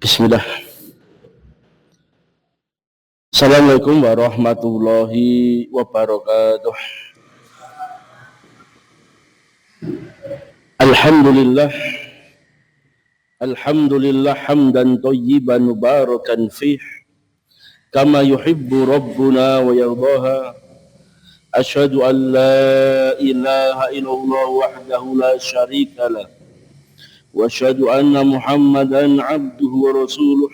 Bismillah. Assalamualaikum warahmatullahi wabarakatuh. Alhamdulillah. Alhamdulillah hamdan thayyiban mubarakan fih kama yuhibbu rabbuna wa yardaha. Asyhadu an la ilaha illallah wahdahu la syarika lah. Wa asyhadu anna Muhammadan abduhu wa rasuluh.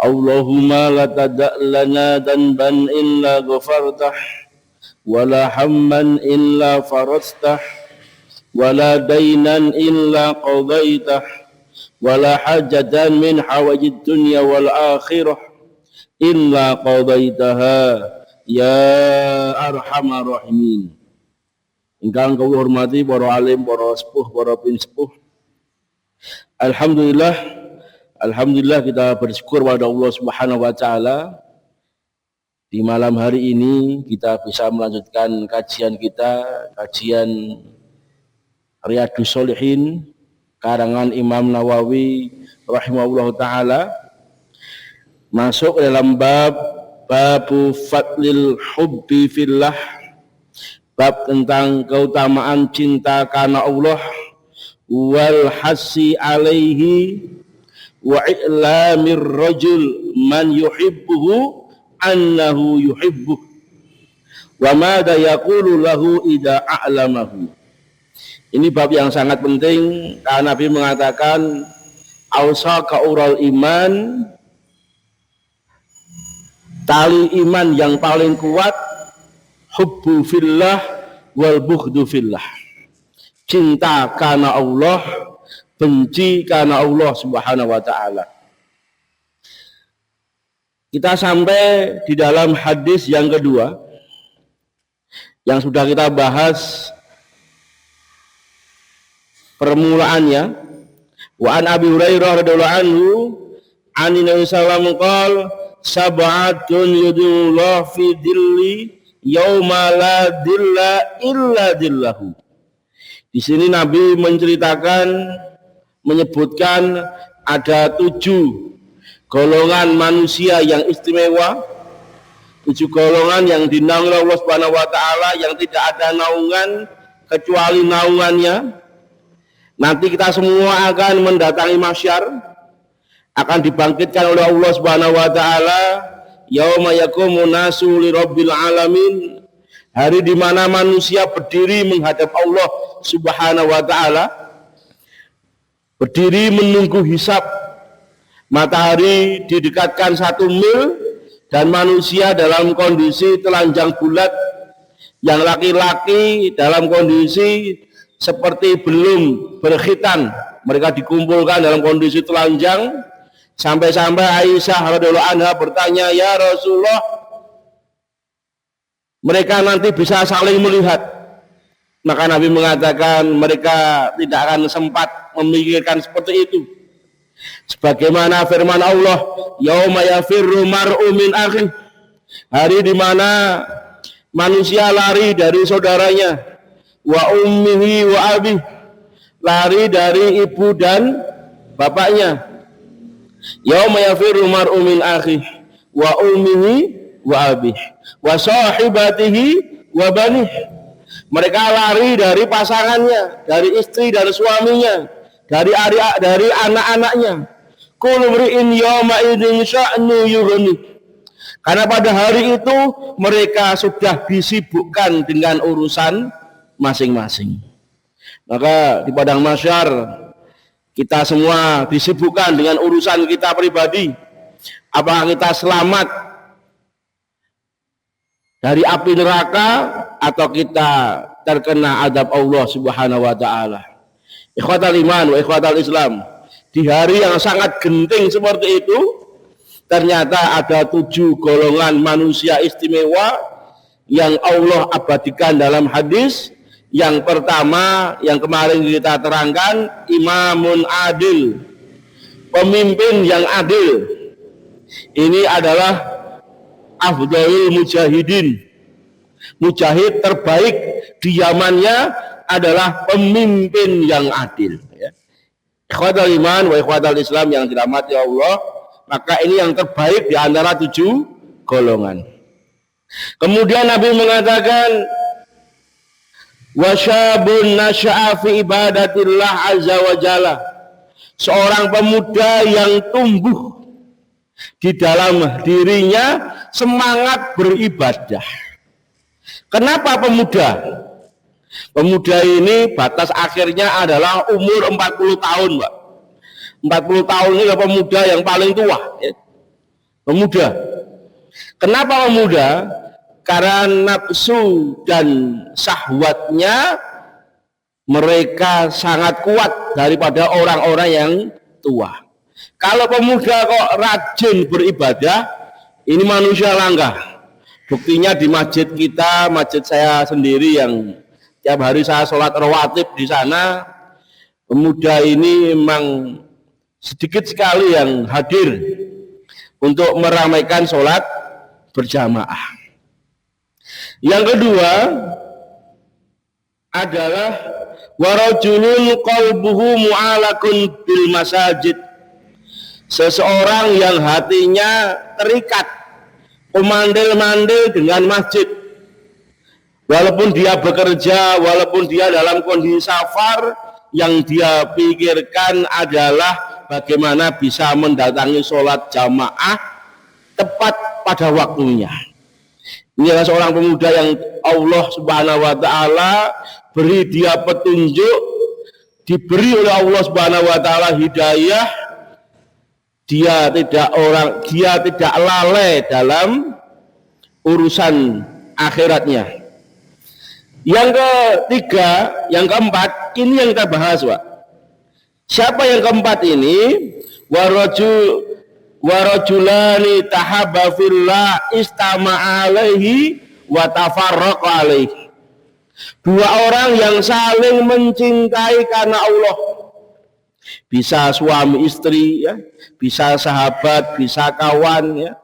Allahumma la tada' lana danban illa ghafartah wa la hamman illa farastah wa la dainan illa qadaitah wa la hajatan min hawajid dunya wal akhirah illa qadaitaha ya arhamar rahimin. Ingkang kula hormati para alim, para sepuh, para pinsepuh. Alhamdulillah kita bersyukur pada Allah Subhanahu wa taala. Di malam hari ini kita bisa melanjutkan kajian Riyadhus Shalihin karangan Imam Nawawi rahimahullahu taala, masuk dalam bab fadlil hubbi fillah, bab tentang keutamaan cinta karena Allah, wal hasi alaihi wa i'lamir rajul man yuhibbuhu annahu yuhibbuh wa madza yaqulu lahu idza a'lamahu. Ini bab yang sangat penting karena Nabi mengatakan awsaka ural iman, tali iman yang paling kuat hubbu fillah wal bughdu fillah, cinta karena Allah, benci karena Allah Subhanahu wa taala. Kita sampai di dalam hadis yang kedua yang sudah kita bahas permulaannya. Wa an Abi Hurairah radhiyallahu anhu anin Nabi sallallahu alaihi wasallam qala sab'atun yudullah fi dhilli yauma la dhilla illa dhillahu. Di sini Nabi menyebutkan ada 7 golongan manusia yang istimewa, 7 golongan yang dinaungi Allah Subhanahu wa taala, yang tidak ada naungan kecuali naungannya. Nanti kita semua akan mendatangi mahsyar, akan dibangkitkan oleh Allah Subhanahu wa taala yauma yaqumun nasu li rabbil alamin, hari di mana manusia berdiri menghadap Allah Subhanahu wa taala, berdiri menunggu hisab. Matahari didekatkan 1 mil dan manusia dalam kondisi telanjang bulat, yang laki-laki dalam kondisi seperti belum berkhitan. Mereka dikumpulkan dalam kondisi telanjang, sampai-sampai Aisyah radhiyallahu anha bertanya, "Ya Rasulullah, mereka nanti bisa saling melihat?" Maka Nabi mengatakan mereka tidak akan sempat memikirkan seperti itu. Sebagaimana firman Allah, yauma yafirru mar'u min akhi, hari di mana manusia lari dari saudaranya, wa ummihi wa abi, lari dari ibu dan bapaknya. Yauma yafirru mar'u min akhi wa ummihi wa abi wa sahibatihi wa banih, mereka lari dari pasangannya, dari istri dan suaminya, dari anak-anaknya. Kullu mri'in yawma idzin sya'nu yughni, karena pada hari itu mereka sudah disibukkan dengan urusan masing-masing. Maka di padang mahsyar kita semua disibukkan dengan urusan kita pribadi. Apakah kita selamat dari api neraka atau kita terkena azab Allah Subhanahu wa taala. Ikhwatal iman wa ikhwatal Islam, di hari yang sangat genting seperti itu ternyata ada 7 golongan manusia istimewa yang Allah abadikan dalam hadis. Yang pertama yang kemarin kita terangkan, imamun adil, pemimpin yang adil. Ini adalah afdhalul mujahidin, mujahid terbaik di zamannya adalah pemimpin yang adil, ya. Ikhwatal iman wa ikhwatal Islam yang dirahmati Allah, maka ini yang terbaik di antara 7 golongan. Kemudian Nabi mengatakan wasyabun nasya'a fi ibadatillah azza wa jalla, seorang pemuda yang tumbuh di dalam dirinya semangat beribadah. Kenapa pemuda? Pemuda ini batas akhirnya adalah umur 40 tahun, Pak. 40 tahun ini pemuda yang paling tua, ya. Pemuda. Kenapa pemuda? Karena nafsu dan syahwatnya mereka sangat kuat daripada orang-orang yang tua. Kalau pemuda kok rajin beribadah, ini manusia langka. Buktinya di masjid kita, masjid saya sendiri yang tiap hari saya sholat rawatib di sana, pemuda ini memang sedikit sekali yang hadir untuk meramaikan sholat berjamaah. Yang kedua adalah warajulun qalbuhu mu'alakun bil masajid, seseorang yang hatinya terikat, memandil-mandil dengan masjid. Walaupun dia bekerja, walaupun dia dalam kondisi safar, yang dia pikirkan adalah bagaimana bisa mendatangi sholat jamaah tepat pada waktunya. Ini adalah seorang pemuda yang Allah Subhanahu wa Ta'ala beri dia petunjuk, diberi oleh Allah Subhanahu wa Ta'ala hidayah. Dia tidak lalai dalam urusan akhiratnya. Yang ketiga, yang keempat, ini yang kita bahas, Pak. Siapa yang keempat ini? Warajulani tahabba fillah istama'a alaihi wa tafarraqa alaihi. Dua orang yang saling mencintai karena Allah. Bisa suami istri, ya, bisa sahabat, bisa kawan, ya.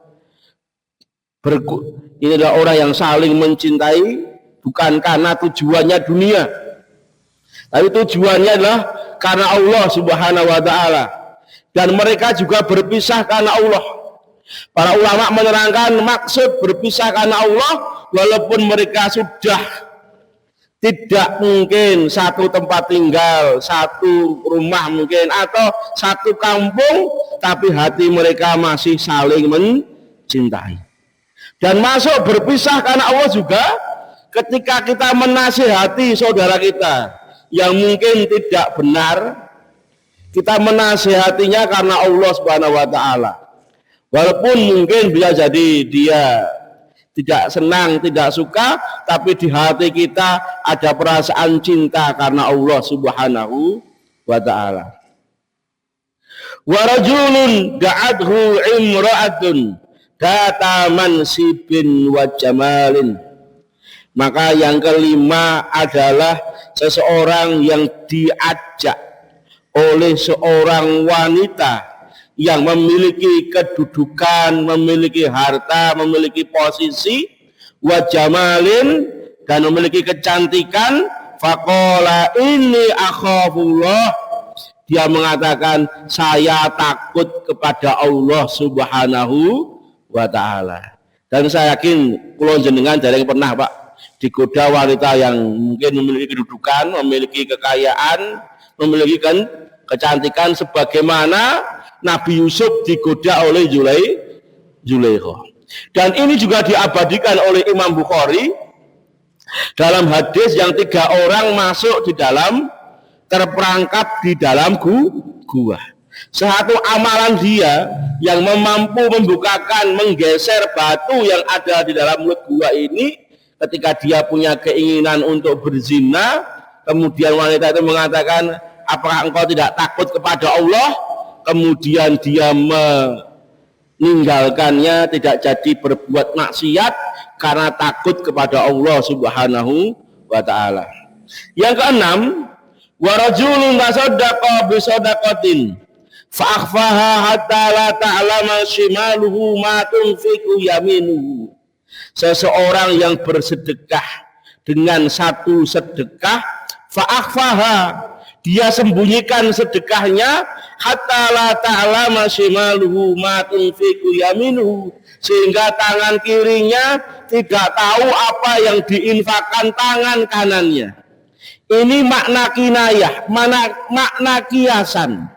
Ini adalah orang yang saling mencintai, bukan karena tujuannya dunia, tapi tujuannya adalah karena Allah Subhanahu wa Ta'ala. Dan mereka juga berpisah karena Allah. Para ulama menerangkan maksud berpisah karena Allah, walaupun mereka sudah tidak mungkin satu tempat tinggal, satu rumah mungkin, atau satu kampung, tapi hati mereka masih saling mencintai. Dan masuk berpisah karena Allah juga ketika kita menasihati saudara kita yang mungkin tidak benar, kita menasihatinya karena Allah Subhanahu wa Ta'ala. Walaupun mungkin bisa jadi dia tidak senang, tidak suka, tapi di hati kita ada perasaan cinta karena Allah Subhanahu wa Ta'ala. Wa rajulun da'adhu imra'atun data mansibin wa jamalin. Maka yang kelima adalah seseorang yang diajak oleh seorang wanita yang memiliki kedudukan, memiliki harta, memiliki posisi, wa jamalin, dan memiliki kecantikan. Faqala inni akhafullah, dia mengatakan saya takut kepada Allah Subhanahu wa Ta'ala. Dan saya yakin kula jenengan jarang pernah, Pak, digoda wanita yang mungkin memiliki kedudukan, memiliki kekayaan, memiliki kecantikan sebagaimana Nabi Yusuf digoda oleh Zulaikha. Dan ini juga diabadikan oleh Imam Bukhari dalam hadis yang 3 orang masuk di dalam, terperangkap di dalam gua. Satu amalan dia yang mampu membukakan, menggeser batu yang ada di dalam mulut gua ini. Ketika dia punya keinginan untuk berzina, kemudian wanita itu mengatakan, apakah engkau tidak takut kepada Allah? Kemudian dia meninggalkannya, tidak jadi berbuat maksiat karena takut kepada Allah Subhanahu wa Ta'ala. Yang keenam, warajulun tasaddaqa bisadaqatin fa akhfaha hatta la ta'lama shimaluhu ma tunfiqu yaminuhu. Seseorang yang bersedekah dengan satu sedekah, fa akhfaha, dia sembunyikan sedekahnya hatta la ta'lama shimaluhu ma tunfiqu yaminuhu, sehingga tangan kirinya tidak tahu apa yang diinfakkan tangan kanannya. Ini makna kinayah, makna kiasan.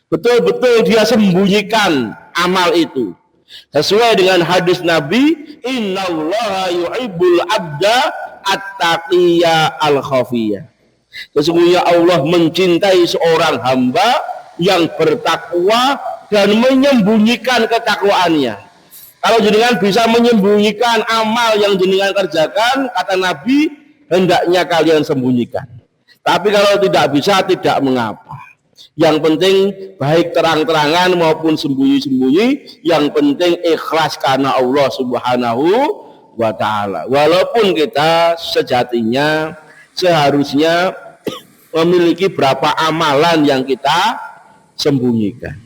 Betul-betul dia sembunyikan amal itu. Sesuai dengan hadis Nabi, innallaha yuhibbul abda at-taqiyya al-khafiyya. Sesungguhnya Allah mencintai seorang hamba yang bertakwa dan menyembunyikan ketakwaannya. Kalau jenengan bisa menyembunyikan amal yang jenengan kerjakan, kata Nabi, hendaknya kalian sembunyikan. Tapi kalau tidak bisa, tidak mengapa. Yang penting baik terang-terangan maupun sembunyi-sembunyi, yang penting ikhlas karena Allah Subhanahu wa ta'ala. Walaupun kita sejatinya seharusnya memiliki berapa amalan yang kita sembunyikan.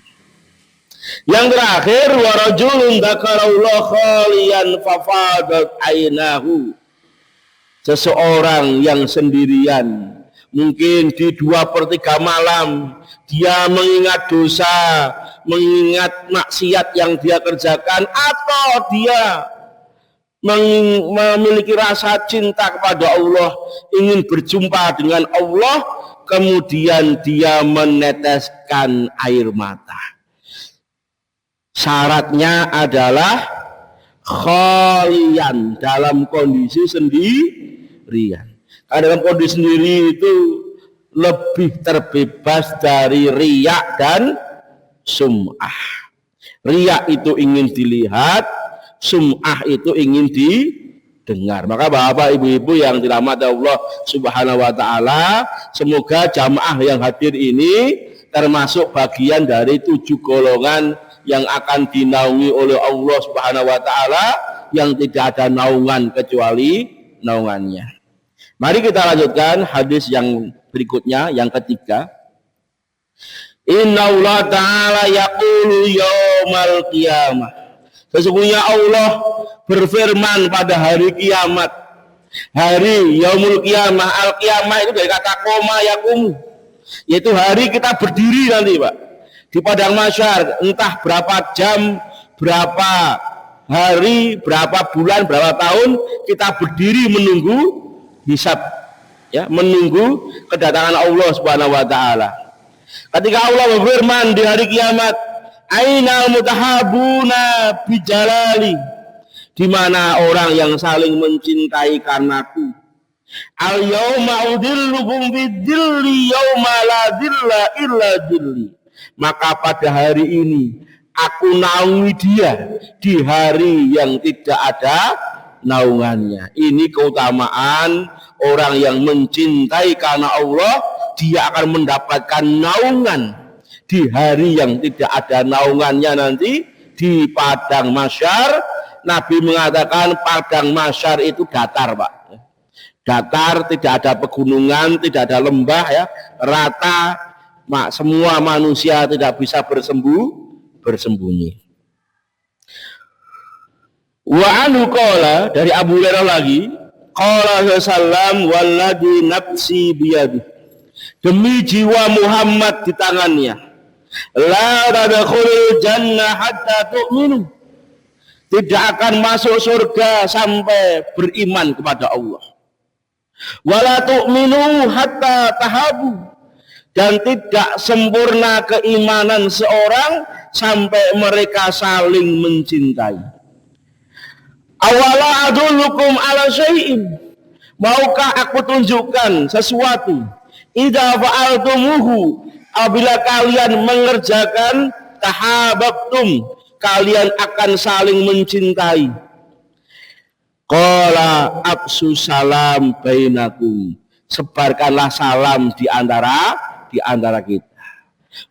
Yang terakhir, wa rajulun dzakarallaha khaliyan fafadat ainahu. Seseorang yang sendirian, mungkin di 2/3 malam, dia mengingat dosa, mengingat maksiat yang dia kerjakan, atau dia memiliki rasa cinta kepada Allah, ingin berjumpa dengan Allah, kemudian dia meneteskan air mata. Syaratnya adalah khalian, dalam kondisi sendirian. Karena dalam kondisi sendiri itu lebih terbebas dari riya dan sum'ah. Riya itu ingin dilihat, sum'ah itu ingin didengar. Maka bapak ibu-ibu yang dirahmati Allah Subhanahu wa ta'ala, semoga jamaah yang hadir ini termasuk bagian dari 7 golongan yang akan dinaungi oleh Allah Subhanahu wa ta'ala, yang tidak ada naungan kecuali naungannya. Mari kita lanjutkan hadis yang berikutnya, yang ketiga. Inna Allah ta'ala yaqulu yaumal qiyamah. Sesungguhnya Allah berfirman pada hari kiamat. Hari yaumul qiyamah, al-qiyamah itu dari kata koma yakumu, yaitu hari kita berdiri nanti, Pak, di padang mahsyar. Entah berapa jam, berapa hari, berapa bulan, berapa tahun kita berdiri menunggu hisab, ya, menunggu kedatangan Allah Subhanahu wa ta'ala. Ketika Allah berfirman di hari kiamat, aina mutahabuna bijalali, di mana orang yang saling mencintai karenaku. Al yauma udillukum bidilli yauma la dilla illa dilli. Maka pada hari ini aku naungi dia di hari yang tidak ada naungannya. Ini keutamaan orang yang mencintai karena Allah, dia akan mendapatkan naungan di hari yang tidak ada naungannya nanti di padang mahsyar. Nabi mengatakan padang mahsyar itu datar, Pak. Datar, tidak ada pegunungan, tidak ada lembah, ya, rata. Semua manusia tidak bisa bersembunyi. Wa anhu qala, dari Abu Hurairah lagi, qala sallam walladzi nafsi biyadi, demi jiwa Muhammad di tangannya, la tadkhulul jannah hatta tu'minu, tidak akan masuk surga sampai beriman kepada Allah. Wala tu'minu hatta tahabu, dan tidak sempurna keimanan seorang sampai mereka saling mencintai. Awala adullukum ala syai'in, maukah aku tunjukkan sesuatu, idza fa'altumuhu, apabila kalian mengerjakan, tahabbtum, kalian akan saling mencintai. Qala absu salam bainakum, sebarkanlah salam di antara kita.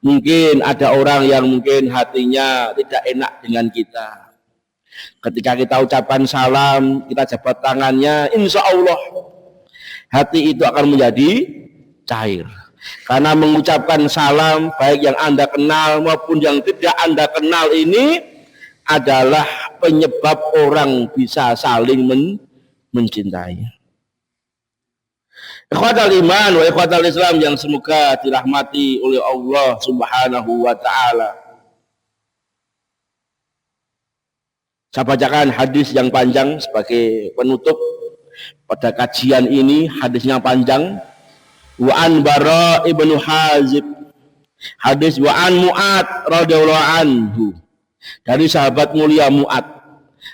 Mungkin ada orang yang mungkin hatinya tidak enak dengan kita. Ketika kita ucapkan salam, kita jabat tangannya, insya Allah hati itu akan menjadi cair. Karena mengucapkan salam, baik yang Anda kenal maupun yang tidak Anda kenal, ini adalah penyebab orang bisa saling mencintai. Ikhwatal iman wa ikhwatal Islam yang semoga dirahmati oleh Allah Subhanahu wa taala. Saya bacakan hadis yang panjang sebagai penutup pada kajian ini. Hadisnya panjang. Wa an Bara ibnu Hazib. Hadis wa an Mu'ad radhiyallahu anhu. Dari sahabat mulia Mu'ad.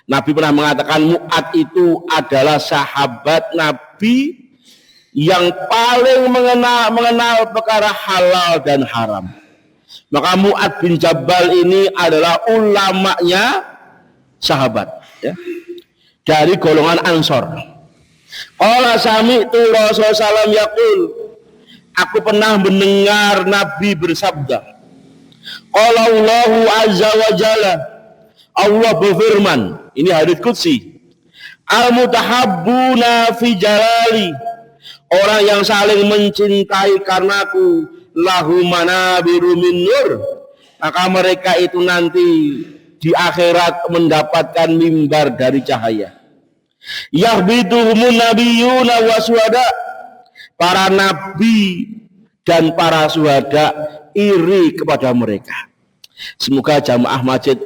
Nabi pernah mengatakan Mu'ad itu adalah sahabat Nabi yang paling mengenal perkara halal dan haram. Maka Mu'ad bin Jabal ini adalah ulamanya sahabat, ya, dari golongan Ansor. Qala sami'tu Rasulullah sallallahu yaqul, aku pernah mendengar Nabi bersabda. Qala Allahu azza wa jalla, Allah berfirman, ini hadits qudsi, al-mutahabbuna fi jalali, orang yang saling mencintai karenaku, lahu manabiru min nur, maka mereka itu nanti di akhirat mendapatkan mimbar dari cahaya. Yahbiduhumun nabiyuna wa syuhada, para nabi dan para syuhada iri kepada mereka. Semoga jamaah masjid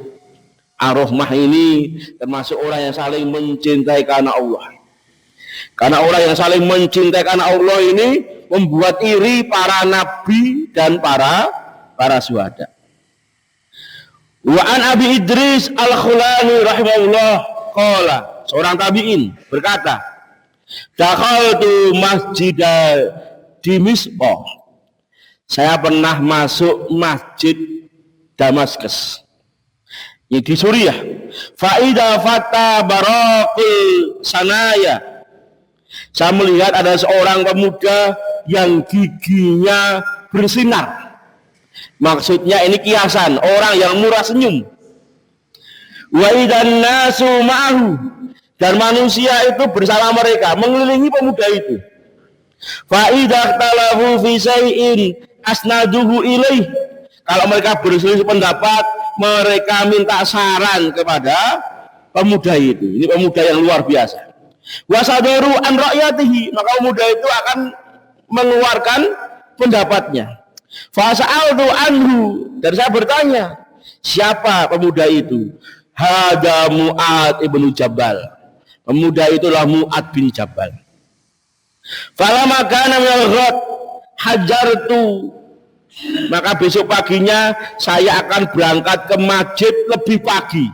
Ar-Rahmah ini termasuk orang yang saling mencintai karena Allah. Karena orang yang saling mencintai karena Allah ini membuat iri para nabi dan para syuhada. Wa an Abi Idris Al-Khulani rahimahullah qala, seorang tabi'in berkata, dakhaltu masjidah Dimisqa, saya pernah masuk masjid Damaskus yang di Suriah. Faida fata baraqil sanaya, saya melihat ada seorang pemuda yang giginya bersinar. Maksudnya ini kiasan orang yang murah senyum. Wa idan nasu ma'ahu, dan manusia itu bersama mereka mengelilingi pemuda itu. Fa idza talahu fi syai'in asnaduhu ilaih, kalau mereka berselisih pendapat mereka minta saran kepada pemuda itu. Ini pemuda yang luar biasa. Wa sadaru an ra'yatihi, maka pemuda itu akan mengeluarkan pendapatnya. Fasa'altu anhu, dan saya bertanya, siapa pemuda itu? Hada Mu'ad ibnu Jabal, pemuda itulah Mu'ad bin Jabal. Falamma kana minal ghad hajartu, maka besok paginya saya akan berangkat ke masjid lebih pagi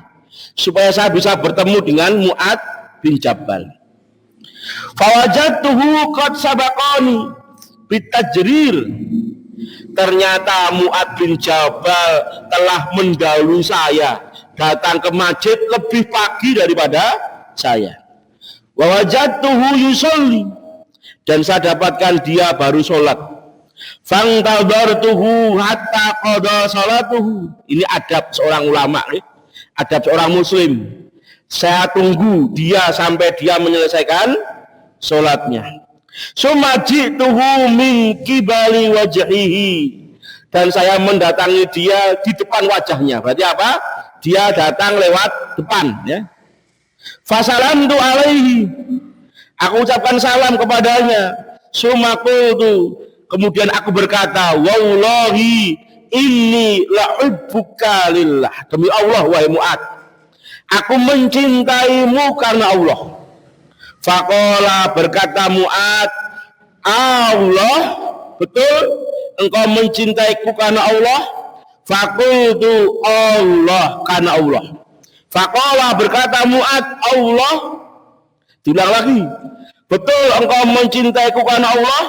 supaya saya bisa bertemu dengan Mu'ad bin Jabal. Fawajadtuhu qad sabaqani bitajrir, ternyata Mu'ad bin Jabal telah mendahului saya, datang ke masjid lebih pagi daripada saya. Wa wajadtuhu yusolli, dan saya dapatkan dia baru sholat. Fangtadartuhu hatta qada salatuhu, ini adab seorang ulama, adab seorang muslim. Saya tunggu dia sampai dia menyelesaikan sholatnya. Sumajituhu min kibali wajhihi, dan saya mendatangi dia di depan wajahnya. Berarti apa? Dia datang lewat depan, ya. Fasalamtu alaihi, aku ucapkan salam kepadanya. Sumakultu, kemudian aku berkata, wallahi inni la'ubbuka lillah, demi Allah wahai Mu'ad, aku mencintaimu karena Allah. Faqala, berkata Mu'ad, Allah, betul engkau mencintaiku karena Allah? Faqultu, Allah, karena Allah. Faqala, berkata Mu'ad, Allah. Diulang lagi, betul engkau mencintaiku karena Allah?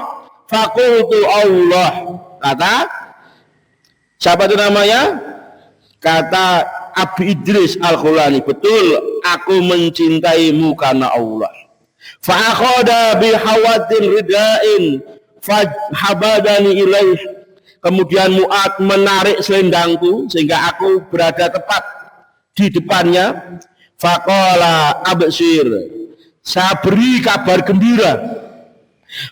Faqultu, Allah. Kata siapa itu namanya? Kata Abi Idris Al-Khulani, betul aku mencintaimu karena Allah. Fa'akhoda bihawatin rida'in fajhabadani ilaih, kemudian Mu'ad menarik selendangku sehingga aku berada tepat di depannya. Faqala absir, saya beri kabar gembira.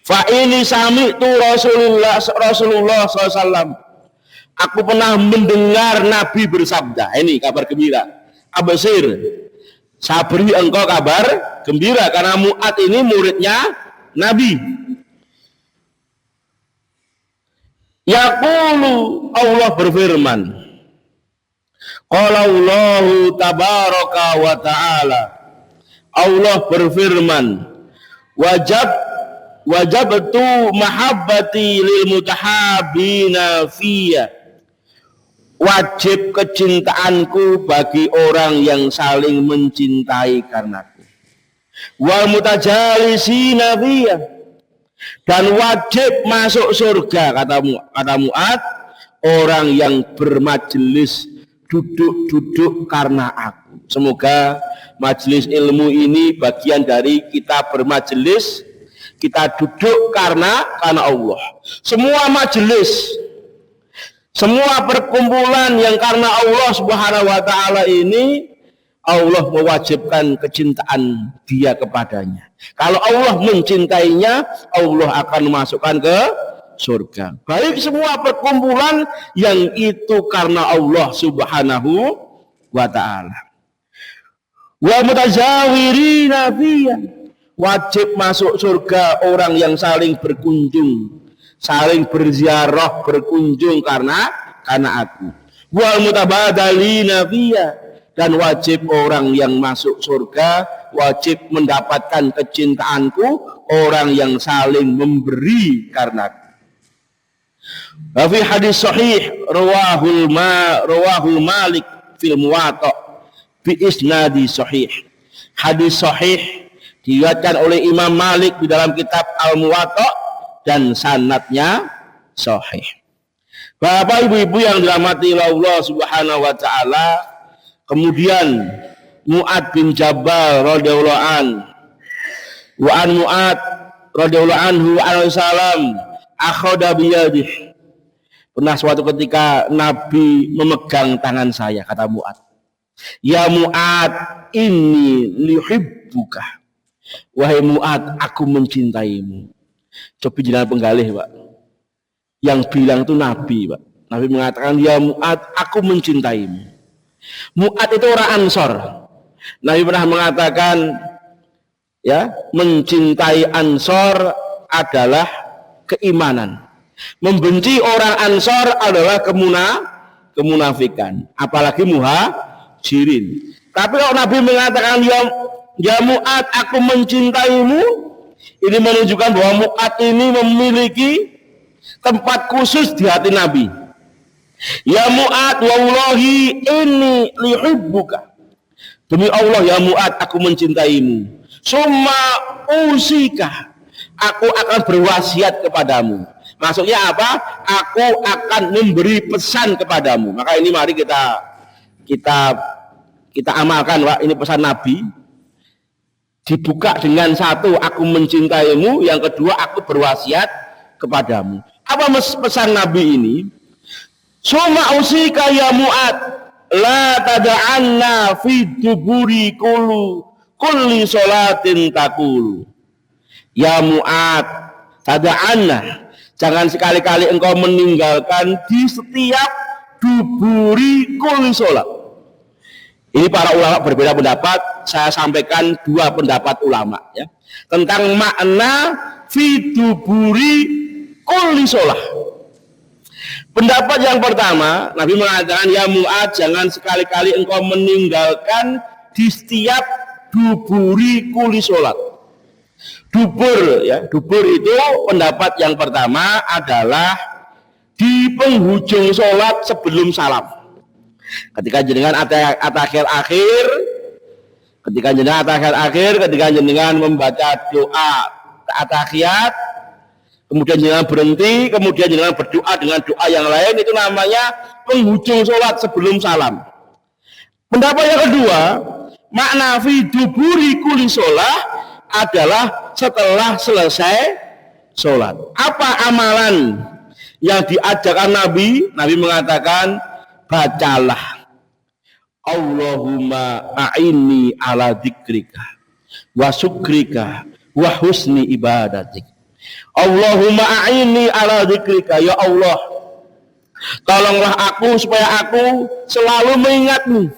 Fa ini sami'tu Rasulullah SAW, aku pernah mendengar Nabi bersabda. Ini kabar gembira. Absir, saya beri engkau kabar gembira, karena Mu'ad ini muridnya Nabi. Yaqulu, Allah berfirman, qala Allahu tabaraka wa ta'ala, Allah berfirman, wajabtu mahabbati lil mutahabbina fiyya, wajib kecintaanku bagi orang yang saling mencintai karenaku. Wal mutajalisina fiyya, dan wajib masuk surga, kata Mu'ad, orang yang bermajelis duduk-duduk karena aku. Semoga majelis ilmu ini bagian dari kita bermajelis, kita duduk karena Allah. Semua majelis, semua perkumpulan yang karena Allah Subhanahu wa ta'ala ini, Allah mewajibkan kecintaan dia kepadanya. Kalau Allah mencintainya, Allah akan masukkan ke surga. Baik semua perkumpulan yang itu karena Allah Subhanahu wa ta'ala. Wa mutajawirina fiyya, wajib masuk surga orang yang saling berkunjung, saling berziarah, berkunjung karena aku. Wa mutabadalina fiyya, dan wajib orang yang masuk surga wajib mendapatkan kecintaanku orang yang saling memberi karenaku. Wa fi hadis sahih rawahul Malik fil Muwatta bi isnadi sahih. Hadis sahih diriwayatkan oleh Imam Malik di dalam kitab Al-Muwatta dan sanadnya sahih. Bapak ibu-ibu yang dirahmati Allah Subhanahu wa ta'ala, kemudian Mu'ad bin Jabal radhiyallahu an, wa an Mu'ad radhiyallahu anhu alaihi salam akhadha biyadih. Pernah suatu ketika Nabi memegang tangan saya, kata Mu'ad. Ya Mu'ad, inni lihibbuka. Wahai Mu'ad, aku mencintaimu. Coba jenengan penggalih, Pak. Yang bilang itu Nabi, Pak. Nabi mengatakan, ya Mu'ad, aku mencintaimu. Mu'ad itu orang Ansor. Nabi pernah mengatakan, ya, mencintai Ansor adalah keimanan. Membenci orang Ansor adalah kemunafikan. Apalagi muhajirin. Tapi kalau Nabi mengatakan, ya Mu'ad, aku mencintaimu, ini menunjukkan bahwa Mu'ad ini memiliki tempat khusus di hati Nabi. Ya Mu'ad, wallahi inni lihibbuka. Demi Allah ya Mu'ad, aku mencintaimu. Summa usika, aku akan berwasiat kepadamu. Maksudnya apa? Aku akan memberi pesan kepadamu. Maka ini mari kita amalkan, Pak. Ini pesan Nabi. Dibuka dengan satu, aku mencintaimu. Yang kedua, aku berwasiat kepadamu. Apa pesan Nabi ini? Suma usika ya Mu'ad, la tada'anna fi duburi kulli sholatin taqulu. Ya Mu'ad, tada'anna, jangan sekali-kali engkau meninggalkan di setiap duburi kulli sholat. Ini para ulama berbeda pendapat, saya sampaikan dua pendapat ulama, ya, tentang makna fi duburi kulli sholat. Pendapat yang pertama, Nabi mengatakan, ya Mu'ad, jangan sekali-kali engkau meninggalkan di setiap duburi kulli sholat. Dubur, ya, dubur itu pendapat yang pertama adalah di penghujung sholat sebelum salam. Ketika jenengan akhir-akhir, ketika jenengan membaca doa at-tahiyat, kemudian jangan berhenti, kemudian jangan berdoa dengan doa yang lain, itu namanya penghujung sholat sebelum salam. Pendapat yang kedua, makna fi duburi kulli sholat adalah setelah selesai sholat. Apa amalan yang diajarkan Nabi? Nabi mengatakan, bacalah Allahumma a'inni ala dzikrika wa syukrika wa husni ibadatik. Allahumma a'inni ala dzikrika, ya Allah, tolonglah aku supaya aku selalu mengingatmu.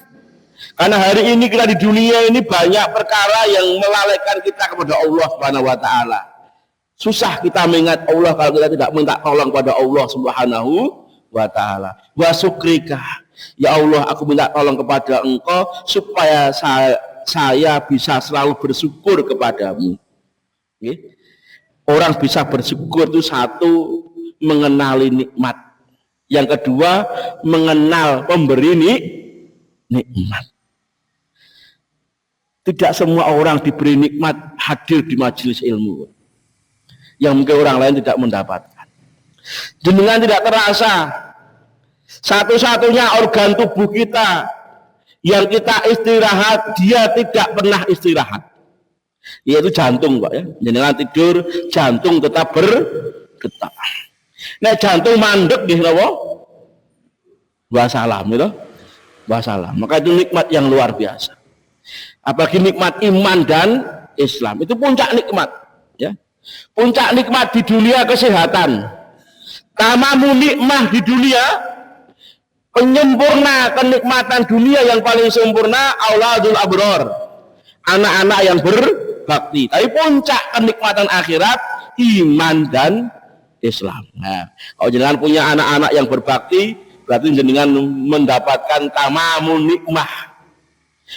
Karena hari ini kita di dunia ini banyak perkara yang melalaikan kita kepada Allah Subhanahu wa ta'ala. Susah kita mengingat Allah kalau kita tidak minta tolong pada Allah Subhanahu wa ta'ala. Wa syukrika, ya Allah, aku minta tolong kepada Engkau supaya saya bisa selalu bersyukur kepadamu. Okay? Orang bisa bersyukur itu satu, mengenali nikmat. Yang kedua, mengenal pemberi nikmat. Tidak semua orang diberi nikmat hadir di majelis ilmu, yang mungkin orang lain tidak mendapatkan. Jenengan tidak terasa, satu-satunya organ tubuh kita yang kita istirahat, dia tidak pernah istirahat, yaitu jantung, Pak ya. Jenengan tidur, jantung tetap berdetak. Nah, jantung mandek nggih napa? Wassalam gitu. Wassalam. Maka itu nikmat yang luar biasa. Apalagi nikmat iman dan Islam, itu puncak nikmat ya. Puncak nikmat di dunia kesehatan, tamamu nikmah di dunia, penyempurna kenikmatan dunia yang paling sempurna, auladul abror, anak-anak yang berbakti. Tapi puncak kenikmatan akhirat, iman dan Islam. Nah, kalau jenengan punya anak-anak yang berbakti, berarti jenengan mendapatkan tamamu nikmah,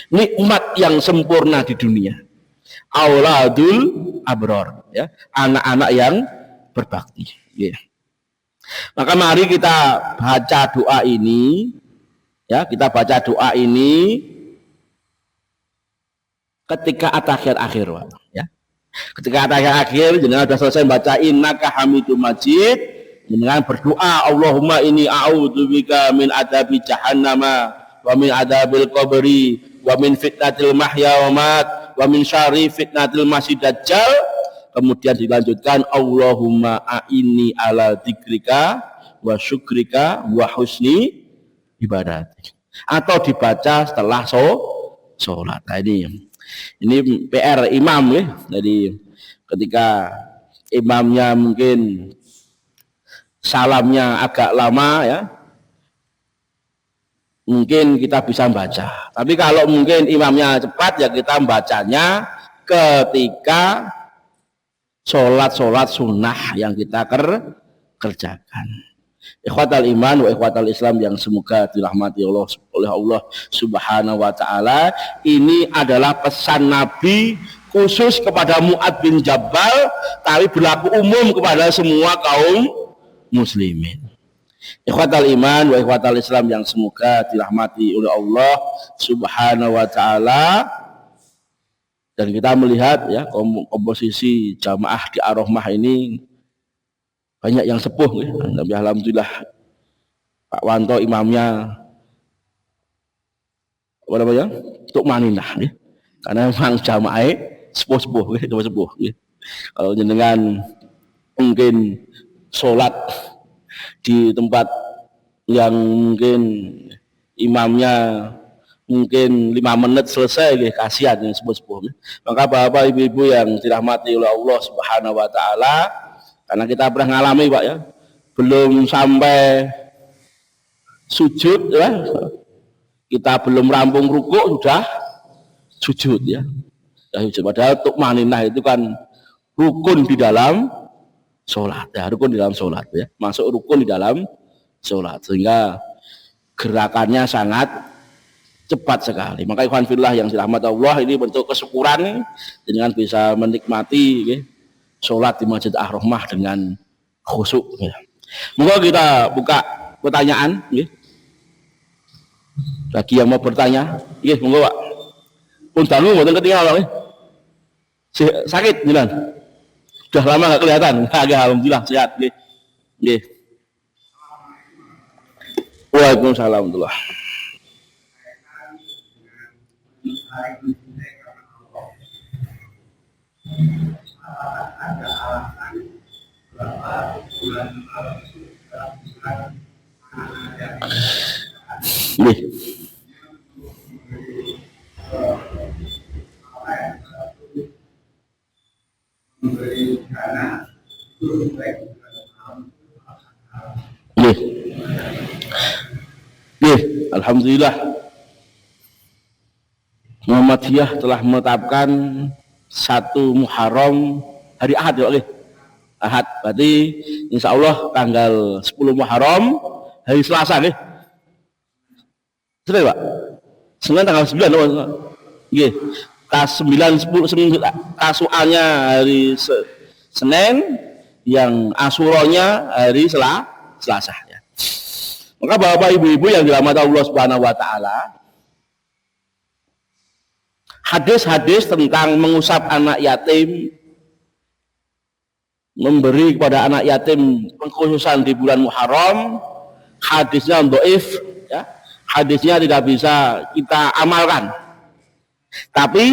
nikmat yang sempurna di dunia, auladul abror ya, anak-anak yang berbakti ya. Maka mari kita baca doa ini ya, kita baca doa ini ketika at-tahiyat-akhir ya. Ketika at-tahiyat-akhir jenengan sudah selesai baca innaka hamidum majid, jenengan berdoa, Allahumma inni a'udzubika min adabi jahannama wa min adabil qabri wa min fitnatil mahya wa mat wa min syarri fitnatil masih dajjal. Kemudian dilanjutkan Allahumma a'inni ala dzikrika wa syukrika wa husni ibadati, atau dibaca setelah sholat. Nah, ini PR imam ya. Jadi ketika imamnya mungkin salamnya agak lama ya, mungkin kita bisa baca. Tapi kalau mungkin imamnya cepat ya kita membacanya ketika sholat sunnah yang kita kerjakan. Ikhwatal iman wa ikhwatal Islam yang semoga dirahmati Allah oleh Allah Subhanahu wa ta'ala. Ini adalah pesan Nabi khusus kepada Mu'adz bin Jabal, tapi berlaku umum kepada semua kaum muslimin. Ikhwatal iman wa ikhwatal Islam yang semoga dirahmati oleh Allah Subhanahu wa ta'ala. Dan kita melihat ya, komposisi jamaah di Ar-Rahmah ini banyak yang sepuh ya. Tapi alhamdulillah Pak Wanto imamnya apa namanya? Tuk Maninah ya. Karena memang jamaah sepuh-sepuh ya, sepuh ya. Kalau jenengan mungkin sholat di tempat yang mungkin imamnya mungkin 5 menit selesai, kasihan yang sepuh-sepuh. Maka bapak ibu-ibu yang dirahmati oleh Allah Subhanahu wa ta'ala, karena kita pernah ngalami Pak ya, belum sampai sujud ya, kita belum rampung rukuk sudah sujud ya. Padahal tuk maninah itu kan rukun di dalam sholat ya, rukun di dalam sholat ya, masuk rukun di dalam sholat, sehingga gerakannya sangat cepat sekali. Maka ikhwan fillah yang dirahmati Allah, ini bentuk kesyukuran dengan bisa menikmati ya, sholat di Masjid Ar-Rahmah dengan khusyuk ya. Moga kita buka pertanyaan ya. Bagi yang mau bertanya ya, monggo Pak. Pun dangu mboten ketinggalan ya. Sakit jenengan? Sudah lama nggak kelihatan. Alhamdulillah sehat nggih. Nggih. Waalaikumsalam warahmatullahi. Nggih. Nggih, alhamdulillah Muhammadiyah telah menetapkan 1 Muharram hari Ahad ya, Ahad. Berarti insya Allah tanggal 10 Muharram hari Selasa nih. Senin Pak? Senin tanggal 9 nggih. Tas 9 10 kasuannya hari Senin, yang Asyuranya hari Selasa ya. Maka Bapak Ibu-ibu yang dirahmati Allah Subhanahu wa taala, hadis-hadis tentang mengusap anak yatim, memberi kepada anak yatim pengkhususan di bulan Muharram, hadisnya dhaif ya. Hadisnya tidak bisa kita amalkan. Tapi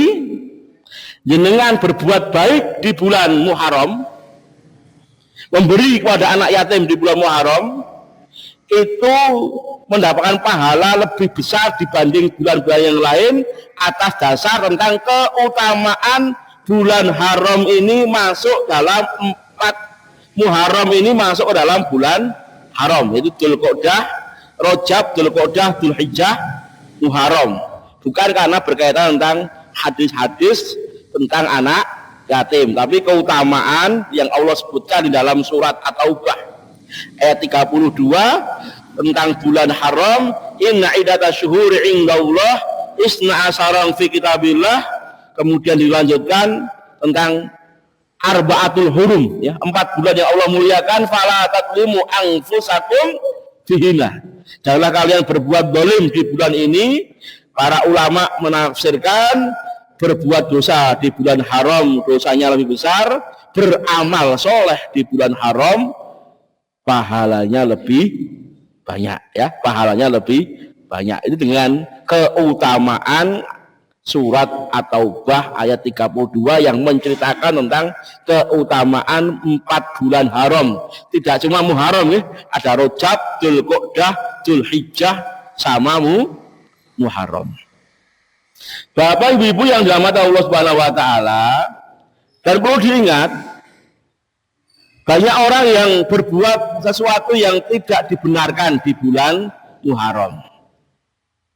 jenengan berbuat baik di bulan Muharram, memberi kepada anak yatim di bulan Muharram, itu mendapatkan pahala lebih besar dibanding bulan-bulan yang lain, atas dasar tentang keutamaan bulan haram ini masuk dalam 4 Muharram ini masuk ke dalam bulan haram, yaitu Dzulqa'dah, Rajab, Dzulqa'dah, Dzulhijjah, Muharram. Bukan karena berkaitan tentang hadis-hadis tentang anak yatim, tapi keutamaan yang Allah sebutkan di dalam surat At-Taubah ayat 32 tentang bulan haram, inna iddatash syuhuri indallah isna asaran fi kitabillah. Kemudian dilanjutkan tentang arba'atul hurum ya, 4 bulan yang Allah muliakan, fala tadlimu anfusakum fihina, janganlah kalian berbuat zalim di bulan ini. Para ulama menafsirkan berbuat dosa di bulan haram dosanya lebih besar, beramal soleh di bulan haram pahalanya lebih banyak ya, pahalanya lebih banyak. Itu dengan keutamaan surat At-Taubah ayat 32 yang menceritakan tentang keutamaan 4 bulan haram. Tidak cuma Muharram ya, ada Rajab, Dzulqa'dah, Dzulhijjah sama Muharram. Bapak Ibu yang dirahmati Allah Subhanahu wa taala, dan perlu diingat, banyak orang yang berbuat sesuatu yang tidak dibenarkan di bulan Muharram.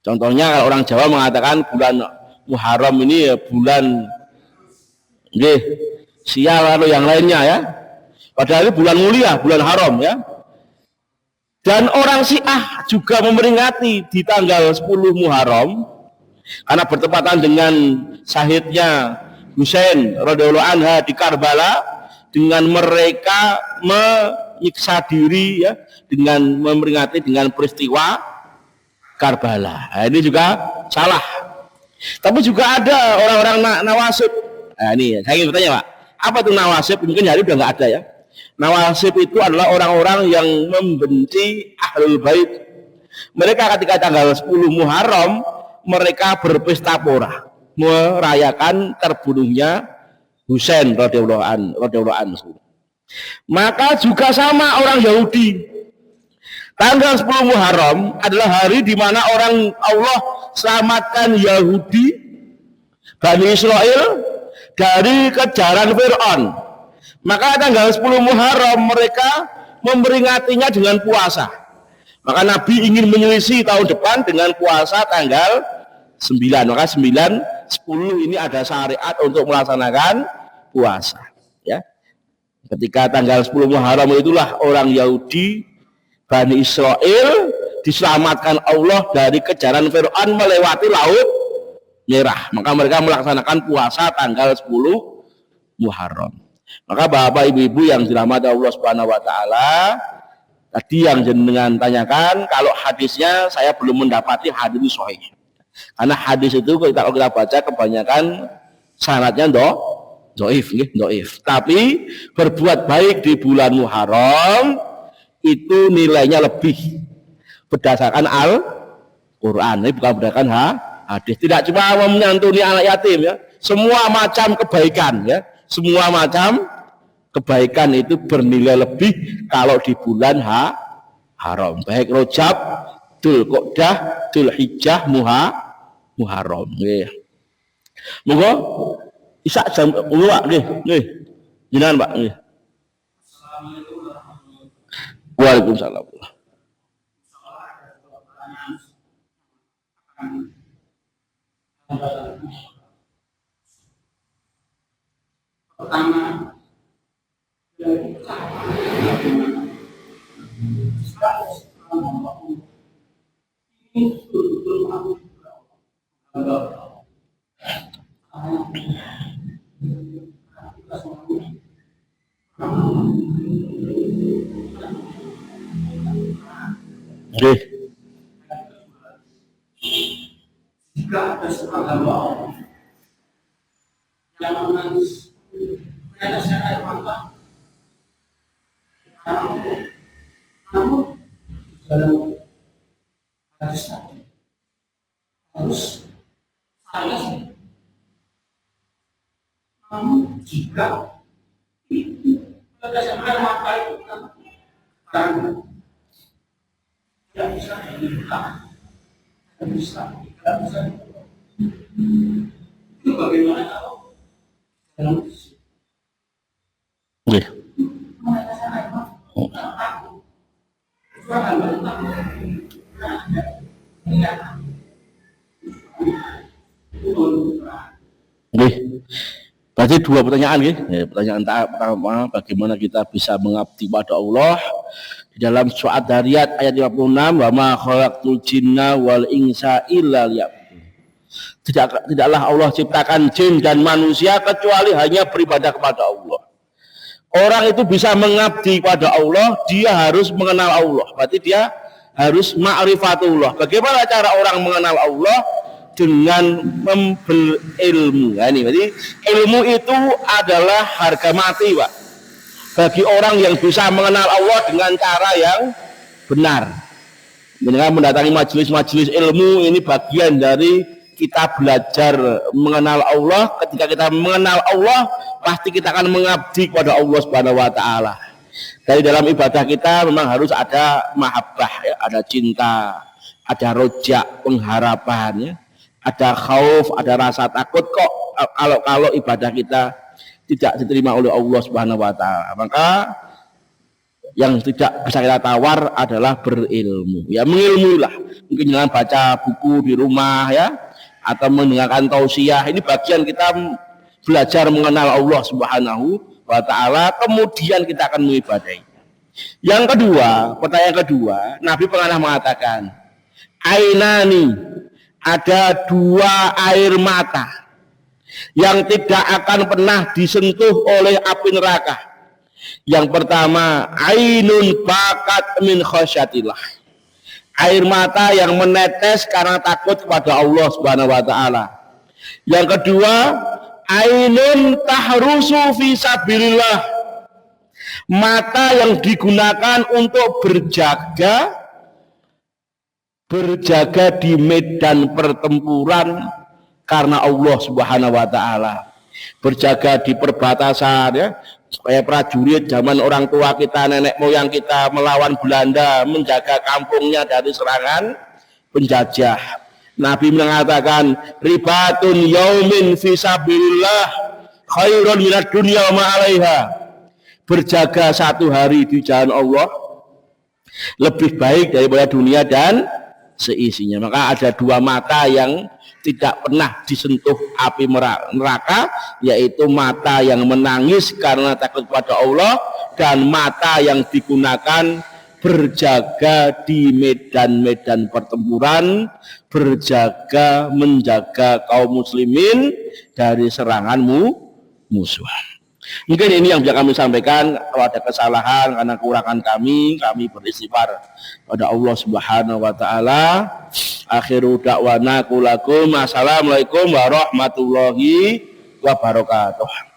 Contohnya kalau orang Jawa mengatakan bulan Muharram ini ya bulan sial atau yang lainnya ya. Padahal ini bulan mulia, bulan haram ya. Dan orang Syiah juga memperingati di tanggal 10 Muharram karena bertepatan dengan syahidnya Husain radhiyallahu anha di Karbala, dengan mereka menyiksa diri ya, dengan memperingati dengan peristiwa Karbala. Nah, ini juga salah. Tapi juga ada orang-orang nawasib. Nah, ini saya ingin bertanya Pak, apa itu nawasib? Mungkin hari udah nggak ada ya. Nawasib itu adalah orang-orang yang membenci Ahlul Bait. Mereka ketika tanggal 10 Muharram mereka berpesta pora merayakan terbunuhnya Husain radhiyallahu anhu. Maka juga sama orang Yahudi. Tanggal 10 Muharram adalah hari di mana orang Allah selamatkan Yahudi Bani Israel dari kejaran Fir'aun. Maka tanggal 10 Muharram mereka memperingatinya dengan puasa. Maka Nabi ingin menyelisih tahun depan dengan puasa tanggal 9. Maka 9, 10 ini ada syariat untuk melaksanakan puasa ya. Ketika tanggal 10 Muharram itulah orang Yahudi Bani Israel diselamatkan Allah dari kejaran Fir'aun melewati Laut Merah. Maka mereka melaksanakan puasa tanggal 10 Muharram. Maka Bapak Ibu yang dirahmati Allah Subhanahu wa taala, tadi yang jenengan tanyakan, kalau hadisnya saya belum mendapati hadis sahih. Karena hadis itu kalau kita baca kebanyakan sanadnya dhaif. Tapi berbuat baik di bulan Muharram itu nilainya lebih berdasarkan Al-Qur'an, ini bukan berdasarkan hadis. Tidak cuma menyantuni anak yatim ya, semua macam kebaikan ya, semua macam kebaikan itu bernilai lebih kalau di bulan haram, baik Rajab, Dzulqa'dah, Dzulhijjah, Muharram nggih. Monggo Isa jam nggih. Jenengan Pak nggih. Waalaikumsalam. Pertama, Nggih. Jika ada seorang hamba Allah yang menangis, meneteskan air mata, namun dalam hadis tadi harus saya sih. Namun jika meneteskan air mata itu karena tidak bisa dibuka, tidak bisa itu bagaimana kalau dalam Nggih. meneteskan air mata aku kurang hamba Nggih. Berarti dua pertanyaan nggih. Pertanyaan pertama, bagaimana kita bisa mengabdi pada Allah? Di dalam surat Dariyat ayat 56, wa ma khalaqtul jinna wal insa illa liya'budun. Tidaklah Allah ciptakan jin dan manusia kecuali hanya beribadah kepada Allah. Orang itu bisa mengabdi pada Allah, dia harus mengenal Allah. Berarti dia harus ma'rifatullah. Bagaimana cara orang mengenal Allah? Dengan berilmu. Nah, ini berarti ilmu itu adalah harga mati, Pak. Bagi orang yang bisa mengenal Allah dengan cara yang benar. Dengan mendatangi majelis-majelis ilmu, ini bagian dari kita belajar mengenal Allah. Ketika kita mengenal Allah, pasti kita akan mengabdi kepada Allah Subhanahu wa taala. Dari dalam ibadah kita memang harus ada mahabbah, ya, ada cinta, ada rojak, pengharapan, ya. Ada khauf, ada rasa takut. Kok kalau ibadah kita tidak diterima oleh Allah Subhanahu wa taala, maka yang tidak bisa kita tawar adalah berilmu. Ya, mengilmuilah. Mungkin dengan baca buku di rumah, ya, atau mendengarkan tausiah. Ini bagian kita belajar mengenal Allah Subhanahu wa taala, kemudian kita akan mengibadahi. Yang kedua, pertanyaan kedua, Nabi pernah mengatakan, ainani, ada dua air mata yang tidak akan pernah disentuh oleh api neraka. Yang pertama, ainun bakat min khasyatillah, air mata yang menetes karena takut kepada Allah Subhanahu wa taala. Yang kedua, ainun tahrusu fi sabilillah, mata yang digunakan untuk berjaga di medan pertempuran karena Allah Subhanahu wa taala. Berjaga di perbatasan, ya, supaya prajurit zaman orang tua kita, nenek moyang kita melawan Belanda, menjaga kampungnya dari serangan penjajah. Nabi mengatakan, ribatun yaumin fi sabilillah khairun minad dunya wa ma 'alaiha. Berjaga satu hari di jalan Allah lebih baik daripada dunia dan seisinya. Maka ada dua mata yang tidak pernah disentuh api neraka, yaitu mata yang menangis karena takut kepada Allah dan mata yang digunakan berjaga di medan-medan pertempuran, berjaga menjaga kaum muslimin dari serangan musuh. Mungkin ini yang bisa kami sampaikan. Kalau ada kesalahan karena kurangan kami beristighfar pada Allah Subhanahu wa taala. Akhiru da'wana qulakum assalamualaikum warahmatullahi wabarakatuh.